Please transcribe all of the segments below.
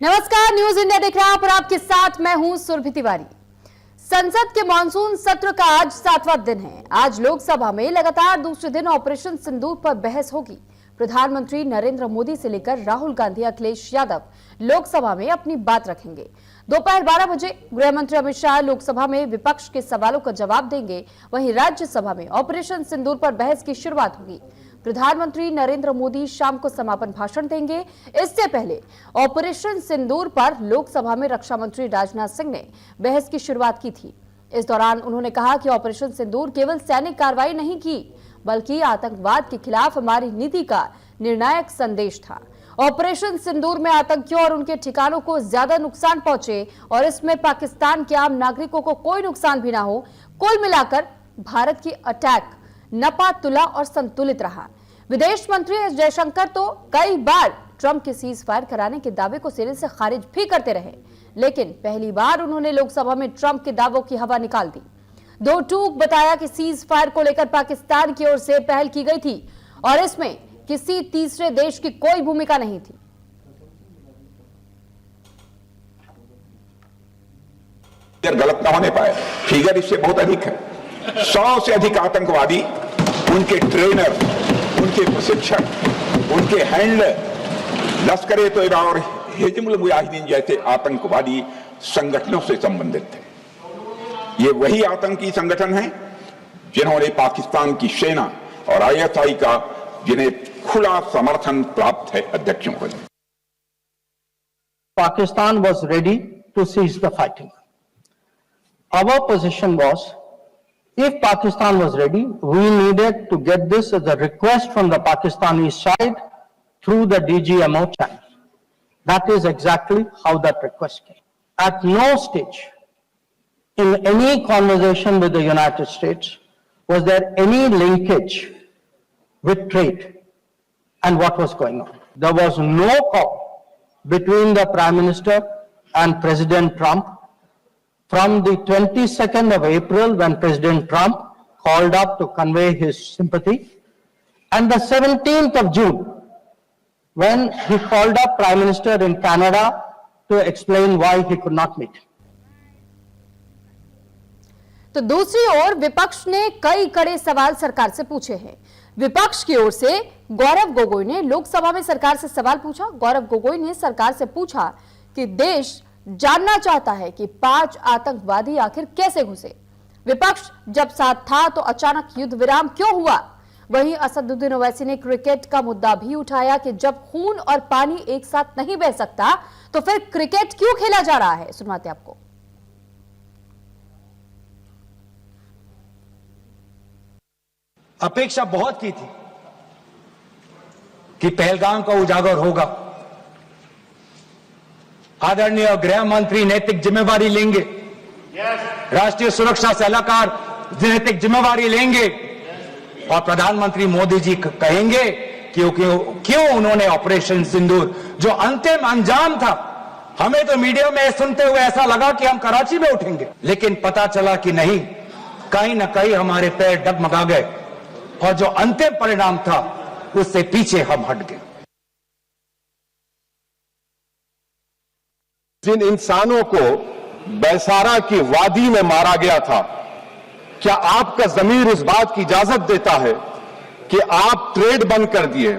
नमस्कार, news India देख रहे हैं और आपके साथ मैं हूं सुरभि तिवारी। संसद के मानसून सत्र का आज 7वां दिन है। आज लोकसभा में लगातार दूसरे दिन ऑपरेशन सिंदूर पर बहस होगी। प्रधानमंत्री नरेंद्र मोदी से लेकर राहुल गांधी, अखिलेश यादव लोकसभा में अपनी बात रखेंगे। दोपहर 12 बजे गृह मंत्री अमित शाह लोकसभा में विपक्ष के सवालों का जवाब देंगे। वहीं राज्यसभा में ऑपरेशन सिंदूर पर बहस की शुरुआत होगी। प्रधानमंत्री नरेंद्र मोदी शाम को समापन भाषण देंगे। इससे पहले ऑपरेशन सिंदूर पर लोकसभा में रक्षा मंत्री राजनाथ सिंह ने बहस की शुरुआत की थी। इस दौरान उन्होंने कहा कि ऑपरेशन सिंदूर केवल सैनिक कार्रवाई नहीं की, बल्कि आतंकवाद के खिलाफ हमारी नीति का निर्णायक संदेश था। ऑपरेशन सिंदूर में आतंकियों और उनके ठिकानों को ज्यादा नुकसान पहुंचे और इसमें पाकिस्तान के आम नागरिकों को कोई नुकसान भी ना हो। कुल मिलाकर भारत की अटैक नपा तुला और संतुलित रहा। विदेश मंत्री एस जयशंकर तो कई बार ट्रंप के सीज फायर कराने के दावे को सिरे से खारिज भी करते रहे, लेकिन पहली बार उन्होंने लोकसभा में ट्रंप के दावों की हवा निकाल दी। दो टूक बताया कि सीज फायर को लेकर पाकिस्तान की ओर से पहल की गई थी और इसमें किसी तीसरे देश की कोई भूमिका नहीं थी। गलत ना होने पाए, फिगर इससे बहुत अधिक है। 100 से अधिक आतंकवादी, उनके ट्रेनर, उनके प्रशिक्षक, उनके हैंडलर लश्कर-ए-तोयबा और हिजबुल मुजाहिदीन जैसे आतंकवादी संगठनों से संबंधित थे। ये वही आतंकी संगठन हैं जिन्होंने पाकिस्तान की सेना और आईएसआई का, जिन्हें खुला समर्थन प्राप्त है, अध्यक्षों को। Pakistan was ready to cease the fighting. Our position was, if Pakistan was ready, we needed to get this as a request from the Pakistani side through the DGMO channel. That is exactly how that request came. At no stage in any conversation with the United States was there any linkage with trade and what was going on. There was no call between the Prime Minister and President Trump from the 22nd of April, when President Trump called up to convey his sympathy, and the 17th of June, when he called up Prime Minister in Canada to explain why he could not meet. तो दूसरी ओर विपक्ष ने कई कड़े सवाल सरकार से पूछे हैं। विपक्ष की ओर से गौरव गोगोई ने लोकसभा में सरकार से सवाल पूछा। गौरव गोगोई ने सरकार से पूछा कि देश जानना चाहता है कि 5 आतंकवादी आखिर कैसे घुसे। विपक्ष जब साथ था तो अचानक युद्ध विराम क्यों हुआ। वहीं असदुद्दीन ओवैसी ने क्रिकेट का मुद्दा भी उठाया कि जब खून और पानी एक साथ नहीं बह सकता तो फिर क्रिकेट क्यों खेला जा रहा है। सुनाते आपको। अपेक्षा बहुत की थी कि पहलगाम का उजागर होगा। आदरणीय गृह मंत्री नैतिक जिम्मेवारी लेंगे, राष्ट्रीय सुरक्षा सलाहकार नैतिक जिम्मेवारी लेंगे और प्रधानमंत्री मोदी जी कहेंगे क्यों उन्होंने ऑपरेशन सिंदूर, जो अंतिम अंजाम था, हमें तो मीडिया में सुनते हुए ऐसा लगा कि हम कराची में उठेंगे, लेकिन पता चला कि नहीं, कहीं ना कहीं हमारे पैर डगमगा गए और जो अंतिम परिणाम था उससे पीछे हम हट गए। जिन इंसानों को बैसारा की वादी में मारा गया था, क्या आपका जमीर इस बात की इजाजत देता है कि आप ट्रेड बंद कर दिए,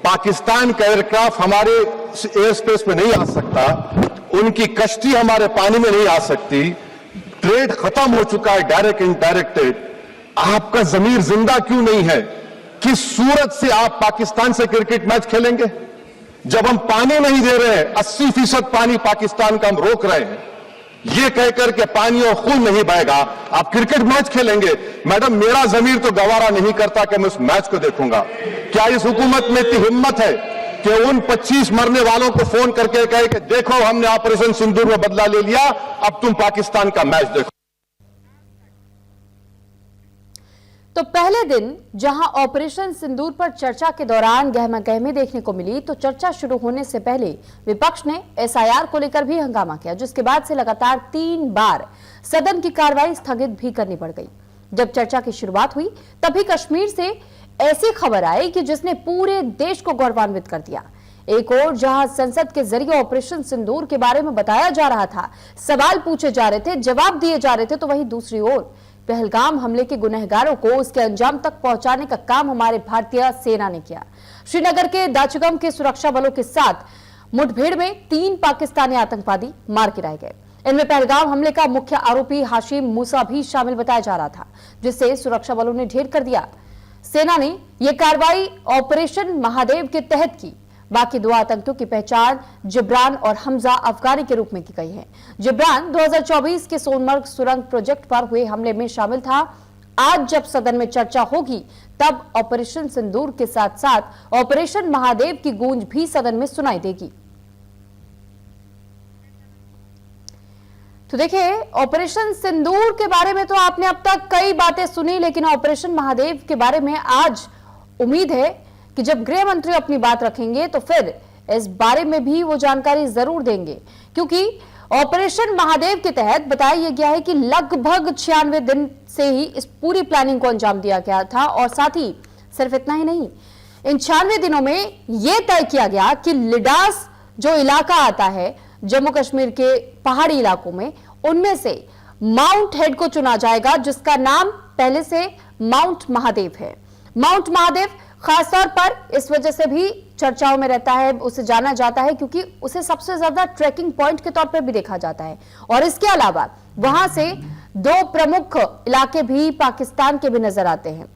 पाकिस्तान का एयरक्राफ्ट हमारे एयर स्पेस में नहीं आ सकता, उनकी कश्ती हमारे पानी में नहीं आ सकती, ट्रेड खत्म हो चुका है, डायरेक्ट इनडायरेक्टेड। आपका जमीर जिंदा क्यों नहीं है? किस सूरत से आप पाकिस्तान से क्रिकेट मैच खेलेंगे जब हम पानी नहीं दे रहे हैं? 80% पानी पाकिस्तान का हम रोक रहे हैं। ये कहकर के पानी और खून नहीं बहेगा, आप क्रिकेट मैच खेलेंगे? मैडम, मेरा जमीर तो गवारा नहीं करता कि मैं उस मैच को देखूंगा। क्या इस हुकूमत में इतनी हिम्मत है कि उन 25 मरने वालों को फोन करके कहे कि देखो हमने ऑपरेशन सिंदूर में बदला ले लिया, अब तुम पाकिस्तान का मैच देखो। तो पहले दिन जहां ऑपरेशन सिंदूर पर चर्चा के दौरान गहमागहमी देखने को मिली, तो चर्चा शुरू होने से पहले विपक्ष ने एसआईआर को लेकर भी हंगामा किया, जिसके बाद से लगातार 3 बार सदन की कार्रवाई स्थगित भी करनी पड़ गई। जब चर्चा की शुरुआत हुई तभी कश्मीर से ऐसी खबर आई कि जिसने पूरे देश को गौरवान्वित कर दिया। एक और जहां संसद के जरिए ऑपरेशन सिंदूर के बारे में बताया जा रहा था, सवाल पूछे जा रहे थे, जवाब दिए जा रहे थे, तो वहीं दूसरी ओर पहलगाम हमले के गुनहगारों को उसके अंजाम तक पहुंचाने का काम हमारे भारतीय सेना ने किया। श्रीनगर के दाचगम के सुरक्षा बलों के साथ मुठभेड़ में 3 पाकिस्तानी आतंकवादी मार गिराए गए। इनमें पहलगाम हमले का मुख्य आरोपी हाशिम मूसा भी शामिल बताया जा रहा था, जिसे सुरक्षा बलों ने ढेर कर दिया। सेना ने यह कार्रवाई ऑपरेशन महादेव के तहत की। बाकी 2 आतंकियों की पहचान जिब्रान और हमजा अफगानी के रूप में की गई है। जिब्रान 2024 के सोनमर्ग सुरंग प्रोजेक्ट पर हुए हमले में शामिल था। आज जब सदन में चर्चा होगी तब ऑपरेशन सिंदूर के साथ साथ ऑपरेशन महादेव की गूंज भी सदन में सुनाई देगी। तो देखिए, ऑपरेशन सिंदूर के बारे में तो आपने अब तक कई बातें सुनी, लेकिन ऑपरेशन महादेव के बारे में आज उम्मीद है कि जब गृह मंत्री अपनी बात रखेंगे तो फिर इस बारे में भी वो जानकारी जरूर देंगे, क्योंकि ऑपरेशन महादेव के तहत बताया गया है कि लगभग 96 दिन से ही इस पूरी प्लानिंग को अंजाम दिया गया था। और साथ ही सिर्फ इतना ही नहीं, इन 96 दिनों में यह तय किया गया कि लिडास जो इलाका आता है जम्मू कश्मीर के पहाड़ी इलाकों में, उनमें से माउंट हेड को चुना जाएगा, जिसका नाम पहले से माउंट महादेव है। माउंट महादेव खासतौर पर इस वजह से भी चर्चाओं में रहता है, उसे जाना जाता है क्योंकि उसे सबसे ज्यादा ट्रैकिंग पॉइंट के तौर पर भी देखा जाता है। और इसके अलावा वहां से 2 प्रमुख इलाके भी पाकिस्तान के भी नजर आते हैं।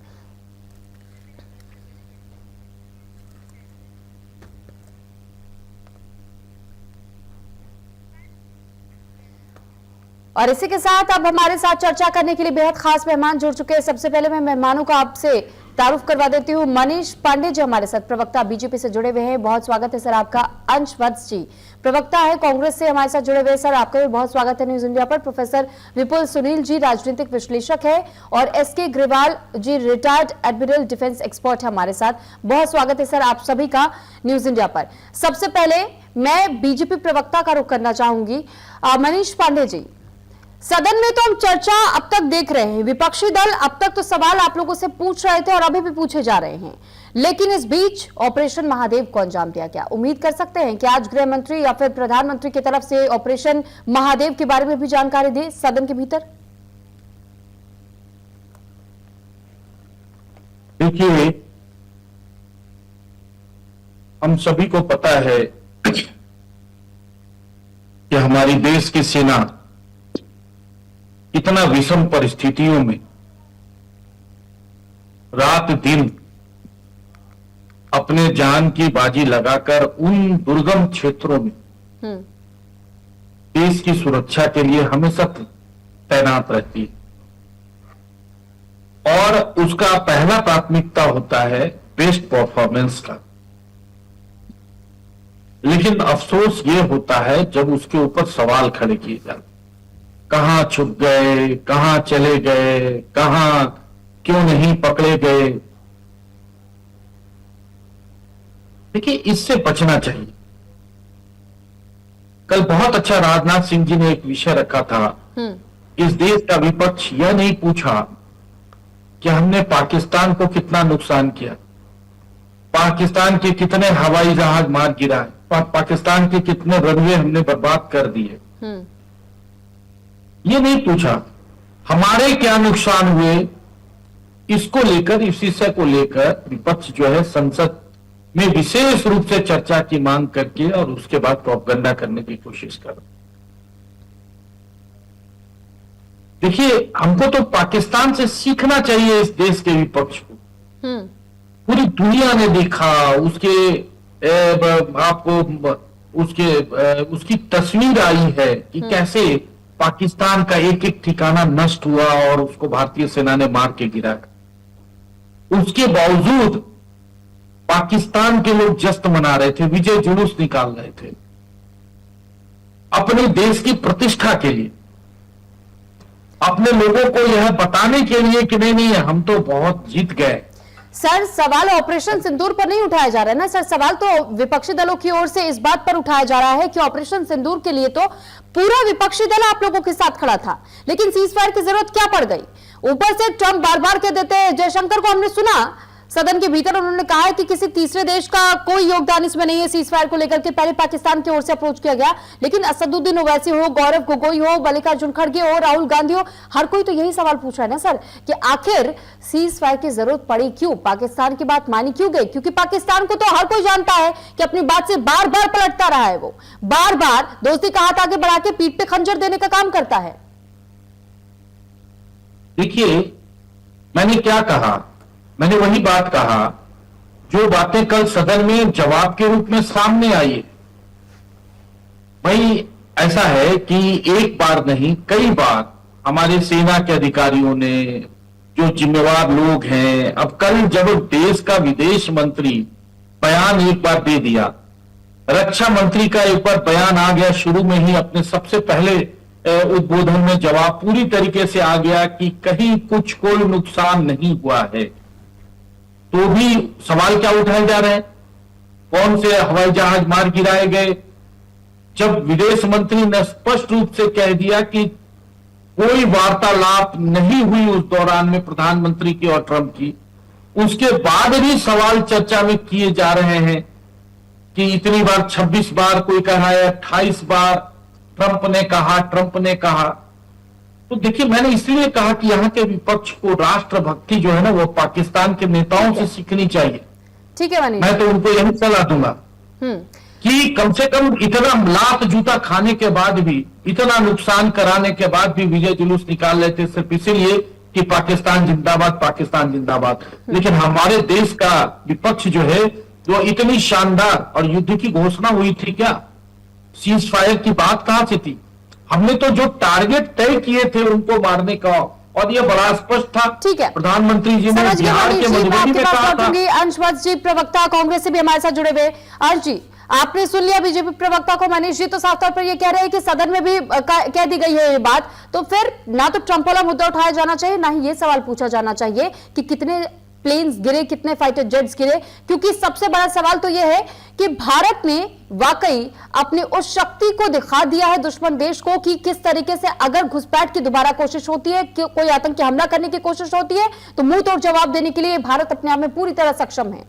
और इसी के साथ अब हमारे साथ चर्चा करने के लिए बेहद खास मेहमान जुड़ चुके हैं। सबसे पहले मैं मेहमानों का आपसे तारुफ करवा देती हूँ। मनीष पांडे जी हमारे साथ प्रवक्ता बीजेपी से जुड़े हुए हैं, बहुत स्वागत है सर आपका। अंश वत्स जी प्रवक्ता है कांग्रेस से हमारे साथ जुड़े हुए हैं, सर आपका भी बहुत स्वागत है न्यूज इंडिया पर। प्रोफेसर विपुल सुनील जी राजनीतिक विश्लेषक है, और एसके ग्रेवाल जी रिटायर्ड एडमिरल डिफेंस एक्सपर्ट है हमारे साथ, बहुत स्वागत है सर आप सभी का न्यूज इंडिया पर। सबसे पहले मैं बीजेपी प्रवक्ता का रुख करना चाहूंगी। मनीष पांडे जी, सदन में तो हम चर्चा अब तक देख रहे हैं, विपक्षी दल अब तक तो सवाल आप लोगों से पूछ रहे थे और अभी भी पूछे जा रहे हैं, लेकिन इस बीच ऑपरेशन महादेव को अंजाम दिया गया। उम्मीद कर सकते हैं कि आज गृह मंत्री या फिर प्रधानमंत्री की तरफ से ऑपरेशन महादेव के बारे में भी जानकारी दे सदन के भीतर। देखिए, हम सभी को पता है कि हमारी देश की सेना इतना विषम परिस्थितियों में रात दिन अपने जान की बाजी लगाकर उन दुर्गम क्षेत्रों में देश की सुरक्षा के लिए हमेशा तैनात रहती है, और उसका पहला प्राथमिकता होता है बेस्ट परफॉर्मेंस का। लेकिन अफसोस ये होता है जब उसके ऊपर सवाल खड़े किए जाते, कहां छुप गए, कहां चले गए, कहां क्यों नहीं पकड़े गए। देखिए, इससे बचना चाहिए। कल बहुत अच्छा राजनाथ सिंह जी ने एक विषय रखा था, इस देश का विपक्ष यह नहीं पूछा कि हमने पाकिस्तान को कितना नुकसान किया, पाकिस्तान के कितने हवाई जहाज मार गिराए, पाकिस्तान के कितने रनवे हमने बर्बाद कर दिए। ये नहीं पूछा हमारे क्या नुकसान हुए। इसको लेकर, इस विषय को लेकर विपक्ष जो है संसद में विशेष रूप से चर्चा की मांग करके और उसके बाद प्रोपगंडा करने की कोशिश कर। देखिए, हमको तो पाकिस्तान से सीखना चाहिए इस देश के विपक्ष को। पूरी दुनिया ने देखा उसके आपको उसकी तस्वीर आई है कि कैसे पाकिस्तान का एक एक ठिकाना नष्ट हुआ और उसको भारतीय सेना ने मार के गिराया। उसके बावजूद पाकिस्तान के लोग जश्न मना रहे थे, विजय जुलूस निकाल रहे थे अपने देश की प्रतिष्ठा के लिए, अपने लोगों को यह बताने के लिए कि नहीं हम तो बहुत जीत गए। सर, सवाल ऑपरेशन सिंदूर पर नहीं उठाया जा रहा है ना सर, सवाल तो विपक्षी दलों की ओर से इस बात पर उठाया जा रहा है कि ऑपरेशन सिंदूर के लिए तो पूरा विपक्षी दल आप लोगों के साथ खड़ा था, लेकिन सीज फायर की जरूरत क्या पड़ गई। ऊपर से ट्रंप बार बार कह देते हैं, जयशंकर को हमने सुना सदन के भीतर उन्होंने कहा है कि किसी तीसरे देश का कोई योगदान इसमें नहीं है सीज फायर को लेकर के। पहले पाकिस्तान की ओर से अप्रोच किया गया, लेकिन असदुद्दीन ओवैसी हो, गौरव गोगोई हो, मल्लिकार्जुन खड़गे हो, राहुल गांधी हो, हर कोई तो यही सवाल पूछ रहा है ना सर कि आखिर सीज फायर की जरूरत पड़ी क्यों, पाकिस्तान की बात मानी क्यों गई? क्योंकि पाकिस्तान को तो हर कोई जानता है कि अपनी बात से बार बार पलटता रहा है, वो बार बार दोस्ती का हाथ आगे बढ़ा के पीठ पे खंजर देने का काम करता है। देखिए, मैंने क्या कहा, मैंने वही बात कहा जो बातें कल सदन में जवाब के रूप में सामने आई है। भाई ऐसा है कि एक बार नहीं कई बार हमारे सेना के अधिकारियों ने, जो जिम्मेवार लोग हैं, अब कल जब देश का विदेश मंत्री बयान एक बार दे दिया, रक्षा मंत्री का एक बार बयान आ गया शुरू में ही, अपने सबसे पहले उद्बोधन में जवाब पूरी तरीके से आ गया कि कहीं कुछ कोई नुकसान नहीं हुआ है, तो भी सवाल क्या उठाए जा रहे हैं? कौन से हवाई जहाज मार गिराए गए? जब विदेश मंत्री ने स्पष्ट रूप से कह दिया कि कोई वार्तालाप नहीं हुई उस दौरान में प्रधानमंत्री की और ट्रंप की, उसके बाद भी सवाल चर्चा में किए जा रहे हैं कि इतनी बार 26 बार, कोई कह रहा है 28 बार ट्रंप ने कहा। तो देखिए, मैंने इसलिए कहा कि यहां के विपक्ष को राष्ट्रभक्ति जो है ना, वो पाकिस्तान के नेताओं से सीखनी चाहिए। ठीक है मनीष, मैं तो उनको यही सलाह दूंगा कि कम से कम इतना लात जूता खाने के बाद भी, इतना नुकसान कराने के बाद भी विजय जुलूस निकाल लेते सिर्फ इसीलिए कि पाकिस्तान जिंदाबाद, पाकिस्तान जिंदाबाद। लेकिन हमारे देश का विपक्ष जो है, जो इतनी शानदार, और युद्ध की घोषणा हुई थी क्या, सीज फायर की बात कहां से थी? हमने तो जो टारगेट तय किए थे उनको मारने का, और ये बड़ा स्पष्ट था। ठीक है, प्रधानमंत्री जी ने बिहार के मधुबनी में कहा था। अंश वत्स जी प्रवक्ता कांग्रेस से भी हमारे साथ जुड़े हुए। अंश जी, आपने सुन लिया बीजेपी प्रवक्ता को। मनीष जी तो साफ तौर पर ये कह रहे हैं कि सदन में भी कह दी गई है ये बात, तो फिर ना तो ट्रंप वाला मुद्दा उठाया जाना चाहिए, ना ही ये सवाल पूछा जाना चाहिए कि कितने प्लेन्स गिरे, कितने फाइटर जेट्स गिरे, क्योंकि सबसे बड़ा सवाल तो यह है कि भारत ने वाकई अपनी उस शक्ति को दिखा दिया है दुश्मन देश को कि किस तरीके से अगर घुसपैठ की दोबारा कोशिश होती है, कि कोई आतंकी हमला करने की कोशिश होती है, तो मुंह तोड़ जवाब देने के लिए भारत अपने आप में पूरी तरह सक्षम है।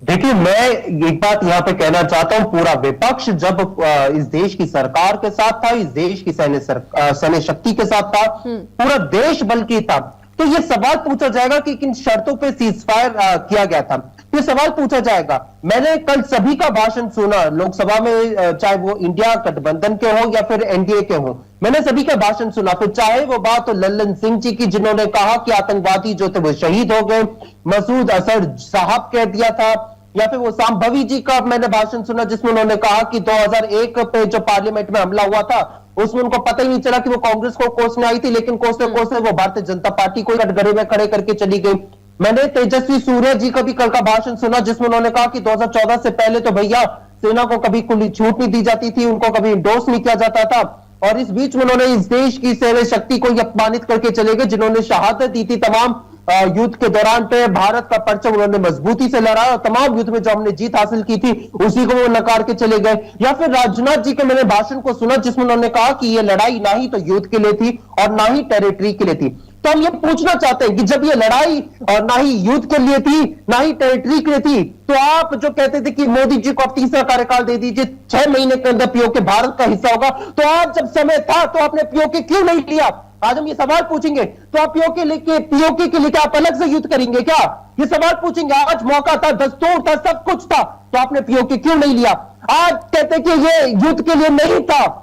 देखिए, मैं एक बात यहाँ पे कहना चाहता हूं, पूरा विपक्ष जब इस देश की सरकार के साथ था, इस देश की सैन्य शक्ति के साथ था, पूरा देश बल की था, तो ये सवाल पूछा जाएगा कि किन शर्तों पे सीज फायर किया गया था। ये सवाल पूछा जाएगा। मैंने कल सभी का भाषण सुना लोकसभा में, चाहे वो इंडिया गठबंधन के हो या फिर एनडीए के हो, मैंने सभी का भाषण सुना। फिर चाहे वो बात तो लल्लन सिंह जी की, जिन्होंने कहा कि आतंकवादी जो थे वो शहीद हो गए, मसूद अजहर साहब कह दिया था, या फिर वो सांभवी जी का मैंने भाषण सुना जिसमें उन्होंने कहा कि 2001 पे जो पार्लियामेंट में हमला हुआ था उसमें उनको पता ही नहीं चला कि वो कांग्रेस को कोसने आई थी, लेकिन कोसने कोसने वो भारतीय जनता पार्टी को कटघरे में खड़े करके चली गई। मैंने तेजस्वी सूर्या जी का भी कल का भाषण सुना जिसमें उन्होंने कहा कि 2014 से पहले तो भैया सेना को कभी खुली छूट नहीं दी जाती थी, उनको कभी इंडोर्स नहीं किया जाता था, और इस बीच में उन्होंने इस देश की सैन्य शक्ति को अपमानित करके चले गए, जिन्होंने शहादत दी थी तमाम युद्ध के दौरान पे। भारत का परचम उन्होंने मजबूती से लड़ा और तमाम युद्ध में जो हमने जीत हासिल की थी उसी को वो नकार के चले गए। या फिर राजनाथ जी के मैंने भाषण को सुना जिसमें उन्होंने कहा कि ये लड़ाई ना ही तो युद्ध के लिए थी और ना ही टेरिटरी के लिए थी। तो हम ये पूछना चाहते हैं कि जब ये लड़ाई और ना ही युद्ध के लिए थी ना ही टेरिटरी के लिए थी, तो आप जो कहते थे कि मोदी जी को आप तीसरा कार्यकाल दे दीजिए, 6 महीने के अंदर पीओके भारत का हिस्सा होगा, तो आज जब समय था तो आपने पीओके क्यों नहीं लिया? आज हम ये सवाल पूछेंगे, तो आप पीओके के लिए आप अलग से युद्ध करेंगे क्या? ये सवाल पूछेंगे। आज मौका था, दस्तूर था, सब कुछ था, तो आपने पीओके क्यों नहीं लिया? आज कहते कि ये युद्ध के लिए नहीं था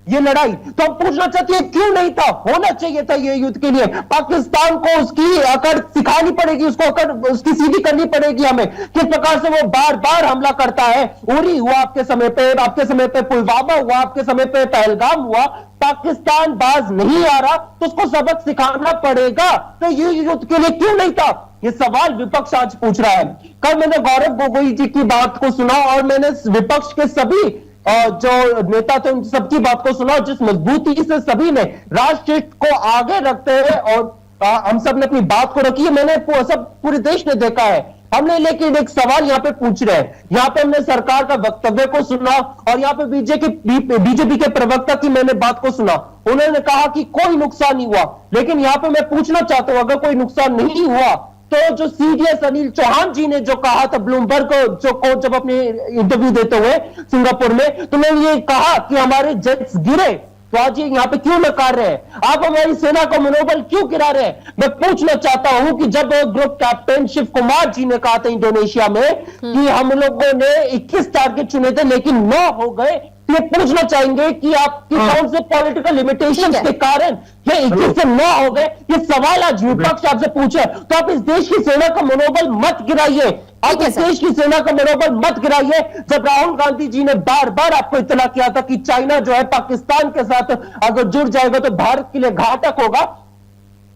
ये लड़ाई, तो हम पूछना चाहते हैं क्यों नहीं था? होना चाहिए था ये युद्ध के लिए। पाकिस्तान को उसकी अकड़ सिखानी पड़ेगी, उसको अकड़ उसकी सीधी करनी पड़ेगी हमें, किस प्रकार से वो बार बार हमला करता है। उरी हुआ आपके समय पे पुलवामा हुआ, आपके समय पे पहलगाम हुआ। पाकिस्तान बाज नहीं आ रहा तो उसको सबक सिखाना पड़ेगा। तो ये युद्ध के लिए क्यों नहीं था? ये सवाल विपक्ष आज पूछ रहा है। कल मैंने गौरव गोगोई जी की बात को सुना और मैंने विपक्ष के सभी जो नेता थे उन सबकी बात को सुना, जिस मजबूती से सभी ने राष्ट्र हित को आगे रखते हुए और हम सब ने अपनी बात को रखी है। मैंने सब पूरे देश ने देखा है हमने लेकिन एक सवाल यहाँ पे पूछ रहे हैं, यहाँ पे हमने सरकार का वक्तव्य को सुना और यहाँ पे बीजेपी के प्रवक्ता की मैंने बात को सुना। उन्होंने कहा कि कोई नुकसान नहीं हुआ, लेकिन यहाँ पे मैं पूछना चाहता हूं, अगर कोई नुकसान नहीं हुआ तो जो सीडीएस अनिल चौहान जी ने जो कहा था ब्लूमबर्ग को जब अपने इंटरव्यू देते हुए सिंगापुर में, तो उन्होंने ये कहा कि हमारे जेट्स गिरे, तो आज ये यहाँ पे क्यों नकार रहे हैं? आप हमारी सेना का मनोबल क्यों गिरा रहे हैं? मैं पूछना चाहता हूं कि जब ग्रुप कैप्टन शिव कुमार जी ने कहा था इंडोनेशिया में कि हम लोगों ने 21 टारगेट चुने थे लेकिन 9 हो गए, ये पूछना चाहेंगे कि आपकी कौन से पॉलिटिकल लिमिटेशंस के कारण ये 21 से 9 हो गए? ये सवाल आज विपक्ष आपसे पूछे, तो आप इस देश की सेना का मनोबल मत गिराइए, आप इस देश की सेना का मनोबल मत गिराइए। जब राहुल गांधी जी ने बार बार आपको इत्तला किया था कि चाइना जो है पाकिस्तान के साथ अगर जुड़ जाएगा तो भारत के लिए घातक होगा,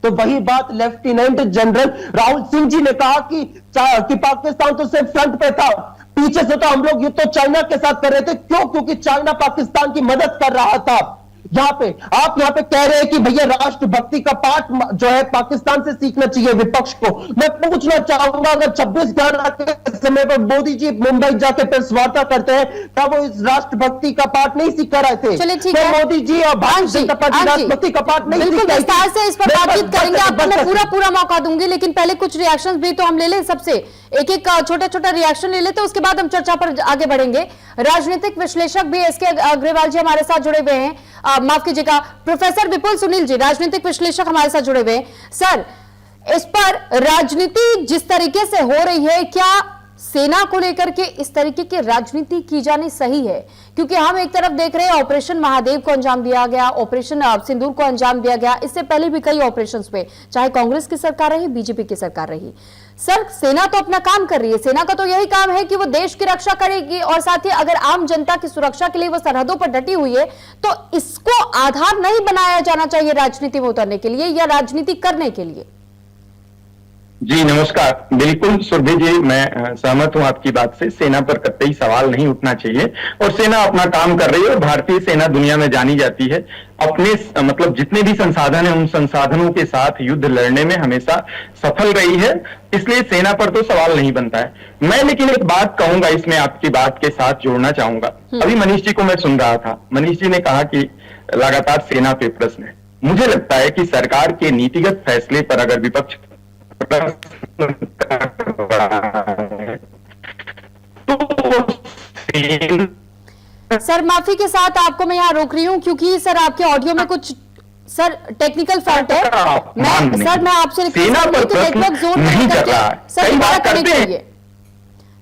तो वही बात लेफ्टिनेंट जनरल राहुल सिंह जी ने कहा कि पाकिस्तान तो सिर्फ फ्रंट पे था, पीछे से तो हम लोग युद्ध तो चाइना के साथ कर रहे थे। क्यों? क्योंकि चाइना पाकिस्तान की मदद कर रहा था। यहाँ पे आप यहाँ पे कह रहे हैं कि भैया राष्ट्रभक्ति का पाठ जो है पाकिस्तान से सीखना चाहिए विपक्ष को। मैं पूछना चाहूंगा, अगर 26/11 के समय पर मोदी जी मुंबई जाके प्रेस वार्ता करते हैं, क्या वो इस राष्ट्रभक्ति का पाठ नहीं सीख कर आए थे? चलिए ठीक तो है मोदी जी और भारतीय जनता पार्टी राष्ट्रभक्ति का पाठ नहीं बिल्कुल सीख रही विस्तार थी। से इस पर बातचीत करेंगे, आपको मैं पूरा मौका दूंगी, लेकिन पहले कुछ रिएक्शंस भी तो हम ले लें, सबसे एक एक छोटा रिएक्शन ले लेते, उसके बाद हम चर्चा पर आगे बढ़ेंगे। राजनीतिक विश्लेषक भी एसके अग्रवाल जी हमारे साथ जुड़े हुए हैं, माफ कीजिएगा प्रोफेसर विपुल सुनील जी राजनीतिक विश्लेषक हमारे साथ जुड़े हुए हैं। सर, इस पर राजनीति जिस तरीके से हो रही है, क्या सेना को लेकर के इस तरीके की राजनीति की जानी सही है? क्योंकि हम एक तरफ देख रहे हैं ऑपरेशन महादेव को अंजाम दिया गया, ऑपरेशन सिंदूर को अंजाम दिया गया, इससे पहले भी कई ऑपरेशंस पे, चाहे कांग्रेस की सरकार रही, बीजेपी की सरकार रही। सर, सेना तो अपना काम कर रही है, सेना का तो यही काम है कि वो देश की रक्षा करेगी और साथ ही अगर आम जनता की सुरक्षा के लिए वो सरहदों पर डटी हुई है, तो इसको आधार नहीं बनाया जाना चाहिए राजनीति में उतरने के लिए या राजनीति करने के लिए। जी नमस्कार। बिल्कुल सुरभि जी, मैं सहमत हूं आपकी बात से। सेना पर कतई सवाल नहीं उठना चाहिए और सेना अपना काम कर रही है और भारतीय सेना दुनिया में जानी जाती है अपने मतलब जितने भी संसाधन है उन संसाधनों के साथ युद्ध लड़ने में हमेशा सफल रही है, इसलिए सेना पर तो सवाल नहीं बनता है। मैं लेकिन एक बात कहूंगा, इसमें आपकी बात के साथ जोड़ना चाहूंगा। अभी मनीष जी को मैं सुन रहा था, मनीष जी ने कहा कि लगातार सेना पे प्रश्न है। मुझे लगता है कि सरकार के नीतिगत फैसले पर अगर विपक्ष सर माफी के साथ आपको मैं यहाँ रोक रही हूँ क्योंकि सर आपके ऑडियो में कुछ सर टेक्निकल फॉल्ट है। मैं आपसे नेटवर्क जोन नहीं कर रहा है, सर दोबारा कनेक्ट करिए।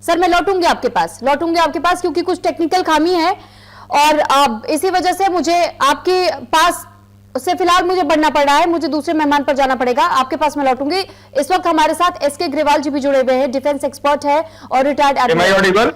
सर मैं लौटूंगी आपके पास क्योंकि कुछ टेक्निकल खामी है और इसी वजह से मुझे आपके पास उससे फिलहाल मुझे बढ़ना पड़ रहा है, मुझे दूसरे मेहमान पर जाना पड़ेगा। आपके पास मैं लौटूंगी। इस वक्त हमारे साथ एसके अग्रवाल जी भी जुड़े हुए हैं, डिफेंस एक्सपर्ट है और रिटायर्ड एडमिरल।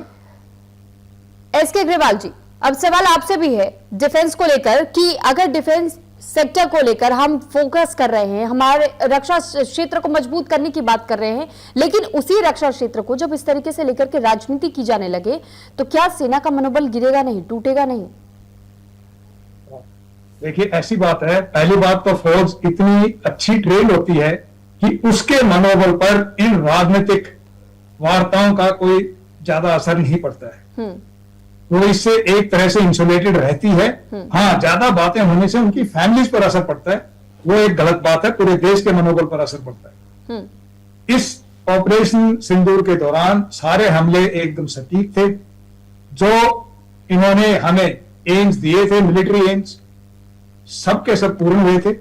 एसके अग्रवाल जी, अब सवाल आपसे भी है डिफेंस को लेकर कि अगर डिफेंस सेक्टर को लेकर हम फोकस कर रहे हैं, हमारे रक्षा क्षेत्र को मजबूत करने की बात कर रहे हैं, लेकिन उसी रक्षा क्षेत्र को जब इस तरीके से लेकर के राजनीति की जाने लगे तो क्या सेना का मनोबल गिरेगा नहीं, टूटेगा नहीं? देखिए ऐसी बात है, पहली बात तो फौज इतनी अच्छी ट्रेन होती है कि उसके मनोबल पर इन राजनीतिक वार्ताओं का कोई ज्यादा असर नहीं पड़ता है। वो इससे एक तरह से इंसुलेटेड रहती है। हाँ, ज्यादा बातें होने से उनकी फैमिलीज पर असर पड़ता है, वो एक गलत बात है। पूरे देश के मनोबल पर असर पड़ता है। इस ऑपरेशन सिंदूर के दौरान सारे हमले एकदम सटीक थे। जो इन्होंने हमें एम्स दिए थे, मिलिट्री एम्स, सबके सब पूर्ण हुए थे।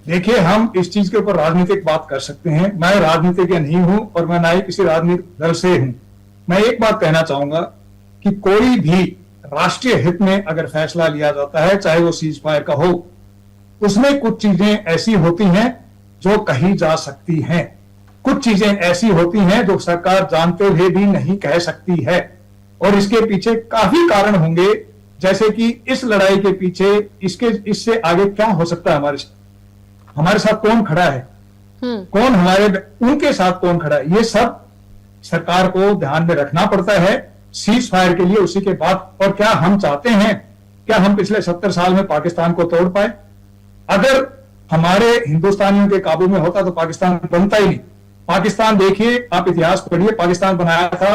देखिए, हम इस चीज के ऊपर राजनीतिक बात कर सकते हैं। मैं राजनीतिज्ञ नहीं हूं और मैं ना ही किसी राजनीतिक दल से हूं। मैं एक बात कहना चाहूंगा कि कोई भी राष्ट्रीय हित में अगर फैसला लिया जाता है, चाहे वो सीज फायर का हो, उसमें कुछ चीजें ऐसी होती हैं जो कही जा सकती हैं, कुछ चीजें ऐसी होती हैं जो सरकार जानते हुए भी नहीं कह सकती है और इसके पीछे काफी कारण होंगे। जैसे कि इस लड़ाई के पीछे इससे आगे क्या हो सकता है, हमारे साथ कौन खड़ा है, कौन उनके साथ कौन खड़ा है, ये सब सरकार को ध्यान में रखना पड़ता है सीज फायर के लिए। उसी के बाद, और क्या हम चाहते हैं, क्या हम पिछले 70 साल में पाकिस्तान को तोड़ पाए? अगर हमारे हिंदुस्तानियों के काबू में होता तो पाकिस्तान बनता ही नहीं। पाकिस्तान देखिए, आप इतिहास पढ़िए, पाकिस्तान बनाया था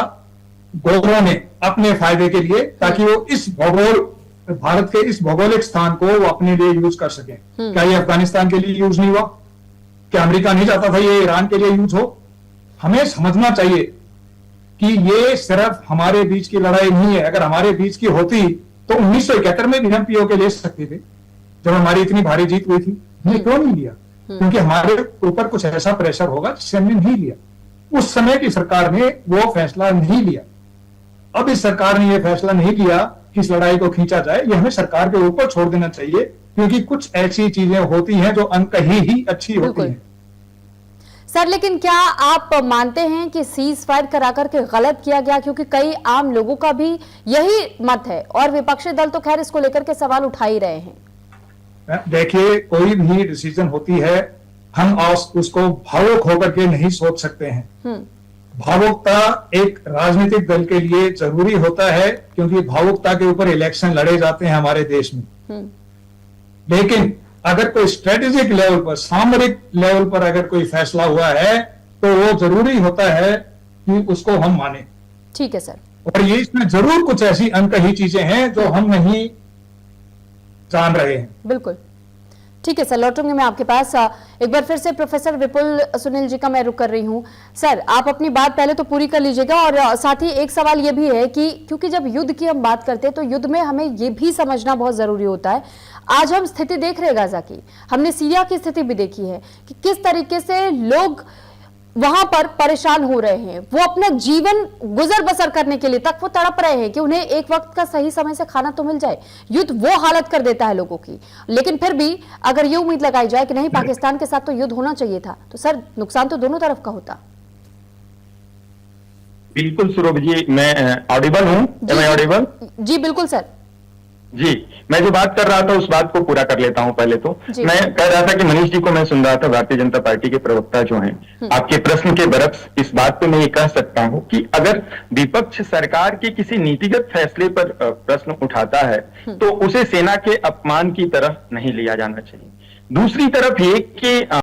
गोरों ने अपने फायदे के लिए, ताकि वो इस भारत के इस भौगोलिक स्थान को वो अपने लिए यूज कर सकें। क्या ये अफगानिस्तान के लिए यूज नहीं हुआ? क्या अमेरिका नहीं चाहता था ये ईरान के लिए यूज हो? हमें समझना चाहिए कि ये सिर्फ हमारे बीच की लड़ाई नहीं है। अगर हमारे बीच की होती तो 1971 में भी हम पीओके ले सकते थे, जब हमारी इतनी भारी जीत हुई थी। हमने क्यों नहीं लिया? क्योंकि हमारे ऊपर कुछ ऐसा प्रेशर होगा जिससे हमने नहीं लिया। उस समय की सरकार ने वो फैसला नहीं लिया। अब इस सरकार ने ये फैसला नहीं लिया कि इस लड़ाई को खींचा जाए। ये हमें सरकार के ऊपर छोड़ देना चाहिए, क्योंकि कुछ ऐसी चीजें होती हैं जो अनकही ही अच्छी होती हैं। सर, लेकिन क्या आप मानते हैं कि सीज फायर करा करके गलत किया गया? क्योंकि कई आम लोगों का भी यही मत है और विपक्षी दल तो खैर इसको लेकर के सवाल उठा ही रहे हैं। देखिए, कोई भी डिसीजन होती है, हम उसको भावुक होकर के नहीं सोच सकते हैं। भावुकता एक राजनीतिक दल के लिए जरूरी होता है, क्योंकि भावुकता के ऊपर इलेक्शन लड़े जाते हैं हमारे देश में। लेकिन अगर कोई स्ट्रेटेजिक लेवल पर, सामरिक लेवल पर अगर कोई फैसला हुआ है, तो वो जरूरी होता है कि उसको हम माने। ठीक है सर। और ये इसमें जरूर कुछ ऐसी अनकही चीजें हैं जो हम नहीं जान रहे हैं। बिल्कुल ठीक है सर, लौटूंगी मैं आपके पास। एक बार फिर से प्रोफेसर विपुल सुनील जी का मैं रुक कर रही हूं। सर, आप अपनी बात पहले तो पूरी कर लीजिएगा, और साथ ही एक सवाल ये भी है कि क्योंकि जब युद्ध की हम बात करते हैं तो युद्ध में हमें ये भी समझना बहुत जरूरी होता है। आज हम स्थिति देख रहे हैं गाजा की, हमने सीरिया की स्थिति भी देखी है कि किस तरीके से लोग वहां पर परेशान हो रहे हैं। वो अपना जीवन गुजर बसर करने के लिए तक वो तड़प रहे हैं कि उन्हें एक वक्त का सही समय से खाना तो मिल जाए। युद्ध वो हालत कर देता है लोगों की। लेकिन फिर भी अगर ये उम्मीद लगाई जाए कि नहीं, पाकिस्तान के साथ तो युद्ध होना चाहिए था, तो सर नुकसान तो दोनों तरफ का होता। बिल्कुल सुरभ जी, मैं ऑडिबल हूँ? मैं ऑडिबल? जी बिल्कुल सर। जी, मैं जो बात कर रहा था उस बात को पूरा कर लेता हूं। पहले तो मैं कह रहा था कि मनीष जी को मैं सुन रहा था, भारतीय जनता पार्टी के प्रवक्ता जो हैं, आपके प्रश्न के बरक्स इस बात पे मैं ये कह सकता हूं कि अगर विपक्ष सरकार के किसी नीतिगत फैसले पर प्रश्न उठाता है तो उसे सेना के अपमान की तरफ नहीं लिया जाना चाहिए। दूसरी तरफ ये कि